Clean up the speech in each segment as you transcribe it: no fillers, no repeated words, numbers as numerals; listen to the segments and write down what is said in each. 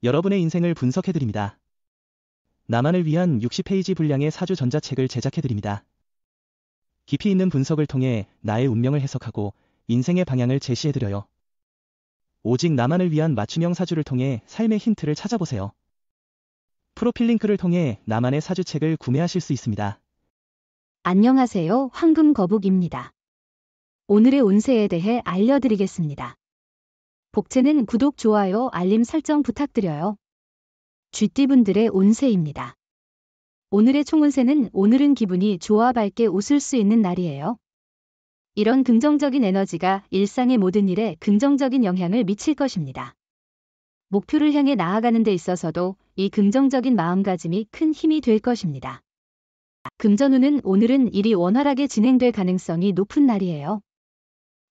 여러분의 인생을 분석해드립니다. 나만을 위한 60페이지 분량의 사주 전자책을 제작해드립니다. 깊이 있는 분석을 통해 나의 운명을 해석하고 인생의 방향을 제시해드려요. 오직 나만을 위한 맞춤형 사주를 통해 삶의 힌트를 찾아보세요. 프로필 링크를 통해 나만의 사주책을 구매하실 수 있습니다. 안녕하세요. 황금거북입니다. 오늘의 운세에 대해 알려드리겠습니다. 복채는 구독, 좋아요, 알림 설정 부탁드려요. 쥐띠분들의 운세입니다. 오늘의 총운세는 오늘은 기분이 좋아 밝게 웃을 수 있는 날이에요. 이런 긍정적인 에너지가 일상의 모든 일에 긍정적인 영향을 미칠 것입니다. 목표를 향해 나아가는 데 있어서도 이 긍정적인 마음가짐이 큰 힘이 될 것입니다. 금전운은 오늘은 일이 원활하게 진행될 가능성이 높은 날이에요.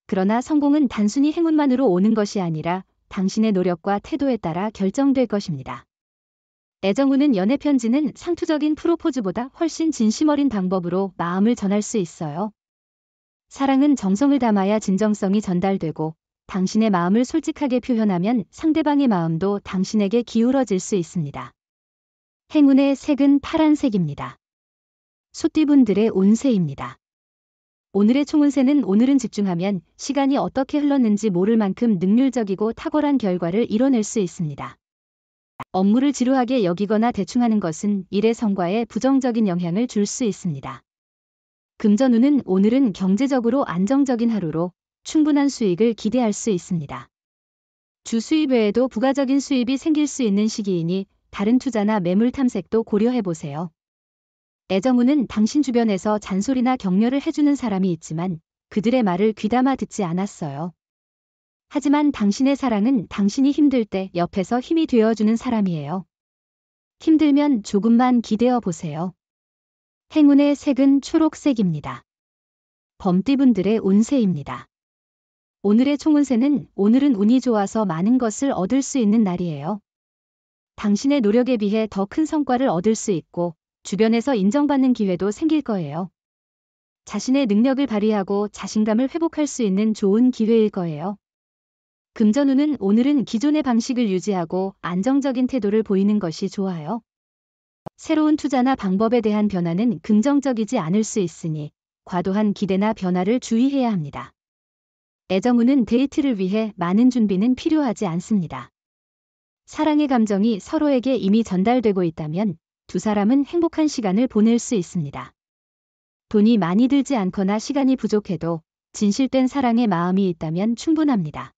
그러나 성공은 단순히 행운만으로 오는 것이 아니라 당신의 노력과 태도에 따라 결정될 것입니다. 애정운은 연애 편지는 상투적인 프로포즈보다 훨씬 진심 어린 방법으로 마음을 전할 수 있어요. 사랑은 정성을 담아야 진정성이 전달되고 당신의 마음을 솔직하게 표현하면 상대방의 마음도 당신에게 기울어질 수 있습니다. 행운의 색은 파란색입니다. 소띠분들의 운세입니다. 오늘의 총운세는 오늘은 집중하면 시간이 어떻게 흘렀는지 모를 만큼 능률적이고 탁월한 결과를 이뤄낼 수 있습니다. 업무를 지루하게 여기거나 대충하는 것은 일의 성과에 부정적인 영향을 줄 수 있습니다. 금전운은 오늘은 경제적으로 안정적인 하루로 충분한 수익을 기대할 수 있습니다. 주 수입 외에도 부가적인 수입이 생길 수 있는 시기이니 다른 투자나 매물 탐색도 고려해보세요. 애정운은 당신 주변에서 잔소리나 격려를 해주는 사람이 있지만 그들의 말을 귀담아 듣지 않았어요. 하지만 당신의 사랑은 당신이 힘들 때 옆에서 힘이 되어주는 사람이에요. 힘들면 조금만 기대어 보세요. 행운의 색은 초록색입니다. 범띠분들의 운세입니다. 오늘의 총운세는 오늘은 운이 좋아서 많은 것을 얻을 수 있는 날이에요. 당신의 노력에 비해 더 큰 성과를 얻을 수 있고 주변에서 인정받는 기회도 생길 거예요. 자신의 능력을 발휘하고 자신감을 회복할 수 있는 좋은 기회일 거예요. 금전운은 오늘은 기존의 방식을 유지하고 안정적인 태도를 보이는 것이 좋아요. 새로운 투자나 방법에 대한 변화는 긍정적이지 않을 수 있으니 과도한 기대나 변화를 주의해야 합니다. 애정운은 데이트를 위해 많은 준비는 필요하지 않습니다. 사랑의 감정이 서로에게 이미 전달되고 있다면 두 사람은 행복한 시간을 보낼 수 있습니다. 돈이 많이 들지 않거나 시간이 부족해도 진실된 사랑의 마음이 있다면 충분합니다.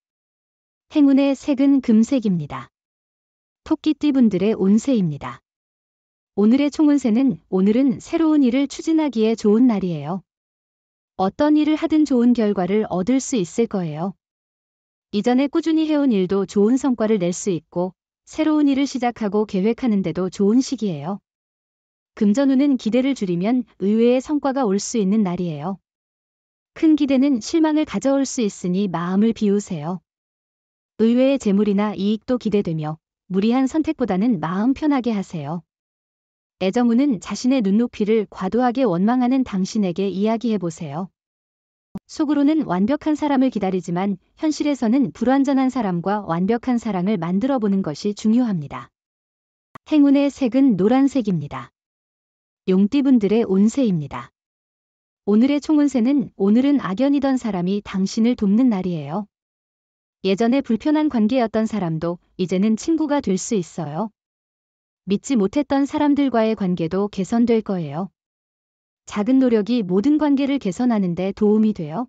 행운의 색은 금색입니다. 토끼띠분들의 운세입니다. 오늘의 총운세는 오늘은 새로운 일을 추진하기에 좋은 날이에요. 어떤 일을 하든 좋은 결과를 얻을 수 있을 거예요. 이전에 꾸준히 해온 일도 좋은 성과를 낼 수 있고 새로운 일을 시작하고 계획하는 데도 좋은 시기예요. 금전운은 기대를 줄이면 의외의 성과가 올 수 있는 날이에요. 큰 기대는 실망을 가져올 수 있으니 마음을 비우세요. 의외의 재물이나 이익도 기대되며 무리한 선택보다는 마음 편하게 하세요. 애정운은 자신의 눈높이를 과도하게 원망하는 당신에게 이야기해보세요. 속으로는 완벽한 사람을 기다리지만 현실에서는 불완전한 사람과 완벽한 사랑을 만들어보는 것이 중요합니다. 행운의 색은 노란색입니다. 용띠분들의 운세입니다. 오늘의 총운세는 오늘은 악연이던 사람이 당신을 돕는 날이에요. 예전에 불편한 관계였던 사람도 이제는 친구가 될 수 있어요. 믿지 못했던 사람들과의 관계도 개선될 거예요. 작은 노력이 모든 관계를 개선하는 데 도움이 돼요.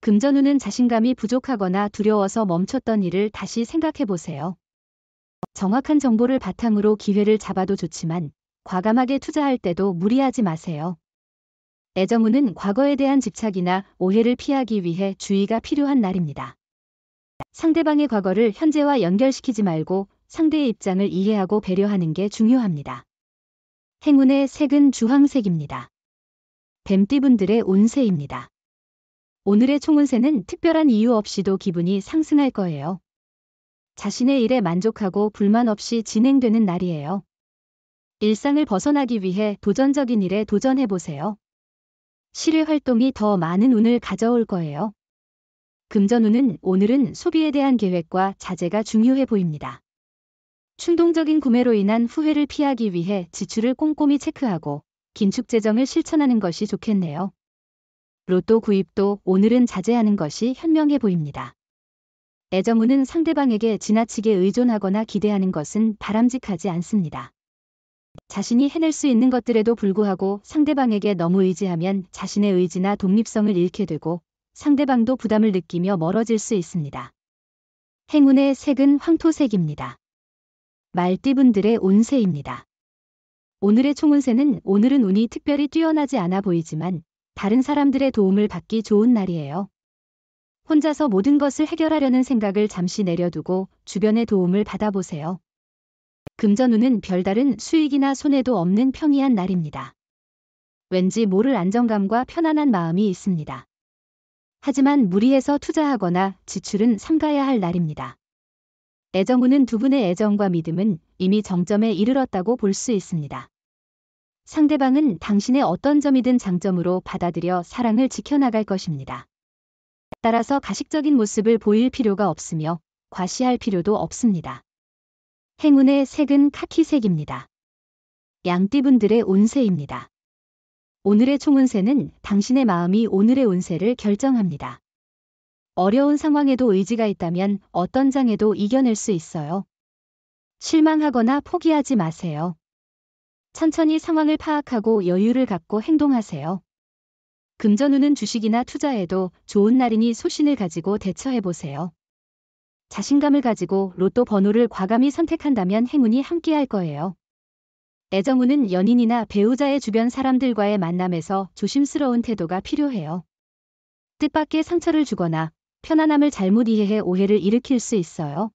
금전운은 자신감이 부족하거나 두려워서 멈췄던 일을 다시 생각해보세요. 정확한 정보를 바탕으로 기회를 잡아도 좋지만 과감하게 투자할 때도 무리하지 마세요. 애정운은 과거에 대한 집착이나 오해를 피하기 위해 주의가 필요한 날입니다. 상대방의 과거를 현재와 연결시키지 말고 상대의 입장을 이해하고 배려하는 게 중요합니다. 행운의 색은 주황색입니다. 뱀띠분들의 운세입니다. 오늘의 총운세는 특별한 이유 없이도 기분이 상승할 거예요. 자신의 일에 만족하고 불만 없이 진행되는 날이에요. 일상을 벗어나기 위해 도전적인 일에 도전해보세요. 실외 활동이 더 많은 운을 가져올 거예요. 금전운은 오늘은 소비에 대한 계획과 자제가 중요해 보입니다. 충동적인 구매로 인한 후회를 피하기 위해 지출을 꼼꼼히 체크하고 긴축 재정을 실천하는 것이 좋겠네요. 로또 구입도 오늘은 자제하는 것이 현명해 보입니다. 애정운은 상대방에게 지나치게 의존하거나 기대하는 것은 바람직하지 않습니다. 자신이 해낼 수 있는 것들에도 불구하고 상대방에게 너무 의지하면 자신의 의지나 독립성을 잃게 되고 상대방도 부담을 느끼며 멀어질 수 있습니다. 행운의 색은 황토색입니다. 말띠분들의 운세입니다. 오늘의 총운세는 오늘은 운이 특별히 뛰어나지 않아 보이지만 다른 사람들의 도움을 받기 좋은 날이에요. 혼자서 모든 것을 해결하려는 생각을 잠시 내려두고 주변의 도움을 받아보세요. 금전운은 별다른 수익이나 손해도 없는 평이한 날입니다. 왠지 모를 안정감과 편안한 마음이 있습니다. 하지만 무리해서 투자하거나 지출은 삼가야 할 날입니다. 애정운은 두 분의 애정과 믿음은 이미 정점에 이르렀다고 볼 수 있습니다. 상대방은 당신의 어떤 점이든 장점으로 받아들여 사랑을 지켜나갈 것입니다. 따라서 가식적인 모습을 보일 필요가 없으며 과시할 필요도 없습니다. 행운의 색은 카키색입니다. 양띠분들의 운세입니다. 오늘의 총운세는 당신의 마음이 오늘의 운세를 결정합니다. 어려운 상황에도 의지가 있다면 어떤 장애도 이겨낼 수 있어요. 실망하거나 포기하지 마세요. 천천히 상황을 파악하고 여유를 갖고 행동하세요. 금전운은 주식이나 투자에도 좋은 날이니 소신을 가지고 대처해보세요. 자신감을 가지고 로또 번호를 과감히 선택한다면 행운이 함께할 거예요. 애정운은 연인이나 배우자의 주변 사람들과의 만남에서 조심스러운 태도가 필요해요. 뜻밖의 상처를 주거나 편안함을 잘못 이해해 오해를 일으킬 수 있어요.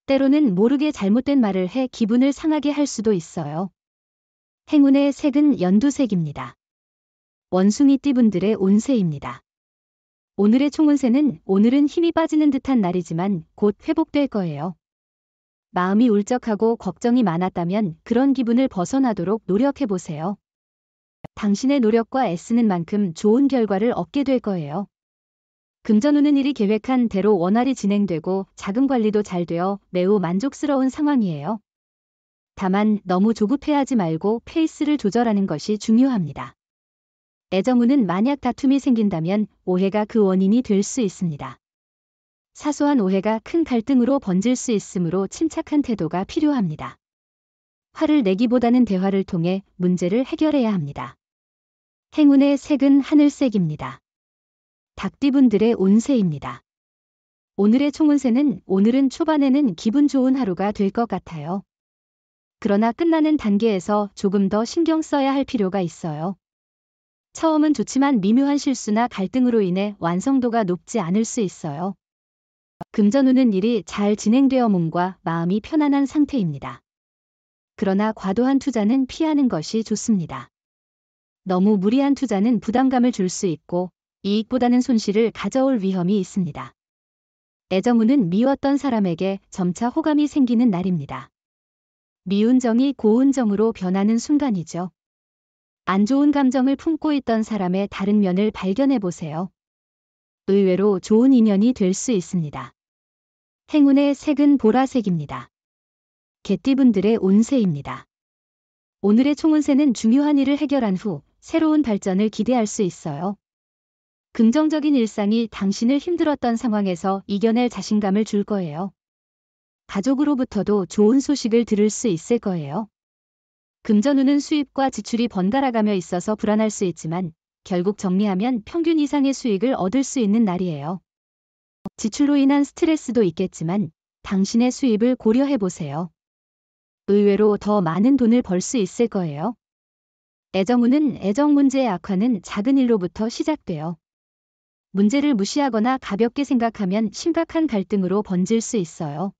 때로는 모르게 잘못된 말을 해 기분을 상하게 할 수도 있어요. 행운의 색은 연두색입니다. 원숭이띠분들의 운세입니다. 오늘의 총운세는 오늘은 힘이 빠지는 듯한 날이지만 곧 회복될 거예요. 마음이 울적하고 걱정이 많았다면 그런 기분을 벗어나도록 노력해보세요. 당신의 노력과 애쓰는 만큼 좋은 결과를 얻게 될 거예요. 금전운은 일이 계획한 대로 원활히 진행되고 자금 관리도 잘 되어 매우 만족스러운 상황이에요. 다만 너무 조급해하지 말고 페이스를 조절하는 것이 중요합니다. 애정운은 만약 다툼이 생긴다면 오해가 그 원인이 될 수 있습니다. 사소한 오해가 큰 갈등으로 번질 수 있으므로 침착한 태도가 필요합니다. 화를 내기보다는 대화를 통해 문제를 해결해야 합니다. 행운의 색은 하늘색입니다. 닭띠분들의 운세입니다. 오늘의 총운세는 오늘은 초반에는 기분 좋은 하루가 될 것 같아요. 그러나 끝나는 단계에서 조금 더 신경 써야 할 필요가 있어요. 처음은 좋지만 미묘한 실수나 갈등으로 인해 완성도가 높지 않을 수 있어요. 금전운은 일이 잘 진행되어 몸과 마음이 편안한 상태입니다. 그러나 과도한 투자는 피하는 것이 좋습니다. 너무 무리한 투자는 부담감을 줄 수 있고 이익보다는 손실을 가져올 위험이 있습니다. 애정운은 미웠던 사람에게 점차 호감이 생기는 날입니다. 미운 정이 고운 정으로 변하는 순간이죠. 안 좋은 감정을 품고 있던 사람의 다른 면을 발견해 보세요. 의외로 좋은 인연이 될 수 있습니다. 행운의 색은 보라색입니다. 개띠분들의 운세입니다. 오늘의 총운세는 중요한 일을 해결한 후 새로운 발전을 기대할 수 있어요. 긍정적인 일상이 당신을 힘들었던 상황에서 이겨낼 자신감을 줄 거예요. 가족으로부터도 좋은 소식을 들을 수 있을 거예요. 금전운은 수입과 지출이 번갈아가며 있어서 불안할 수 있지만 결국 정리하면 평균 이상의 수익을 얻을 수 있는 날이에요. 지출로 인한 스트레스도 있겠지만 당신의 수입을 고려해 보세요. 의외로 더 많은 돈을 벌 수 있을 거예요. 애정운은 애정 문제의 악화는 작은 일로부터 시작돼요. 문제를 무시하거나 가볍게 생각하면 심각한 갈등으로 번질 수 있어요.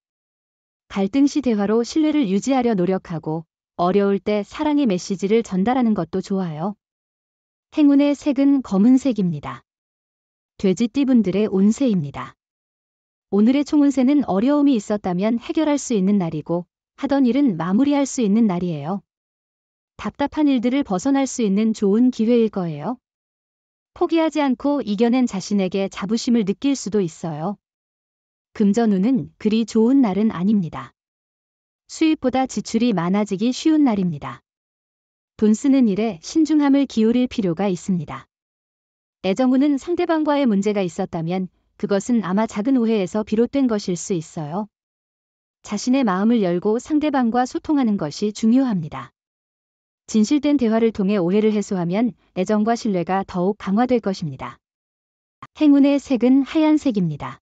갈등 시 대화로 신뢰를 유지하려 노력하고 어려울 때 사랑의 메시지를 전달하는 것도 좋아요. 행운의 색은 검은색입니다. 돼지띠분들의 운세입니다. 오늘의 총운세는 어려움이 있었다면 해결할 수 있는 날이고 하던 일은 마무리할 수 있는 날이에요. 답답한 일들을 벗어날 수 있는 좋은 기회일 거예요. 포기하지 않고 이겨낸 자신에게 자부심을 느낄 수도 있어요. 금전운은 그리 좋은 날은 아닙니다. 수입보다 지출이 많아지기 쉬운 날입니다. 돈 쓰는 일에 신중함을 기울일 필요가 있습니다. 애정운은 상대방과의 문제가 있었다면 그것은 아마 작은 오해에서 비롯된 것일 수 있어요. 자신의 마음을 열고 상대방과 소통하는 것이 중요합니다. 진실된 대화를 통해 오해를 해소하면 애정과 신뢰가 더욱 강화될 것입니다. 행운의 색은 하얀색입니다.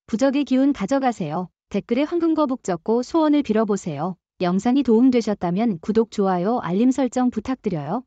부적의 기운 가져가세요. 댓글에 황금거북 적고 소원을 빌어보세요. 영상이 도움되셨다면 구독, 좋아요, 알림 설정 부탁드려요.